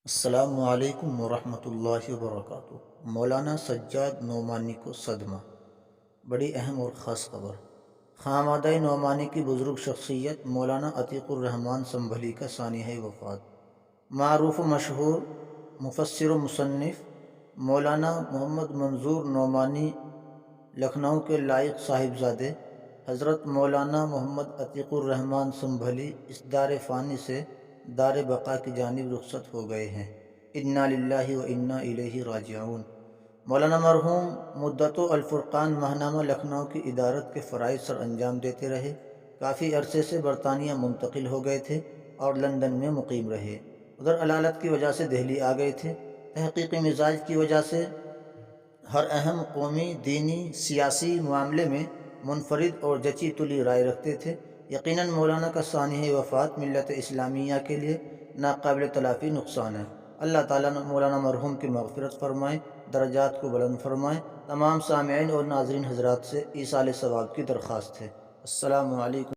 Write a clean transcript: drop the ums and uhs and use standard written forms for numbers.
السلام علیکم ورحمۃ اللہ وبرکاتہ۔ مولانا سجاد نعمانی کو صدمہ، بڑی اہم اور خاص خبر۔ خامادہ نعمانی کی بزرگ شخصیت مولانا عتیق الرحمن سنبھلی کا سانحہ وفات۔ معروف و مشہور مفسر و مصنف مولانا محمد منظور نعمانی لکھنؤ کے لائق صاحبزادے حضرت مولانا محمد عتیق الرحمن سنبھلی اس دار فانی سے دار بقا کی جانب رخصت ہو گئے ہیں۔ انا للہ و انا الیہ راجعون۔ مولانا مرحوم مدتوں الفرقان ماہنامہ لکھنؤ کی ادارت کے فرائض سر انجام دیتے رہے۔ کافی عرصے سے برطانیہ منتقل ہو گئے تھے اور لندن میں مقیم رہے۔ ادھر علالت کی وجہ سے دہلی آ گئے تھے۔ تحقیقی مزاج کی وجہ سے ہر اہم قومی، دینی، سیاسی معاملے میں منفرد اور جچی تلی رائے رکھتے تھے۔ یقیناً مولانا کا سانحہ وفات ملت اسلامیہ کے لیے ناقابل تلافی نقصان ہے۔ اللہ تعالیٰ مولانا مرحوم کی مغفرت فرمائے، درجات کو بلند فرمائے۔ تمام سامعین اور ناظرین حضرات سے ایصال ثواب کی درخواست ہے۔ السلام علیکم۔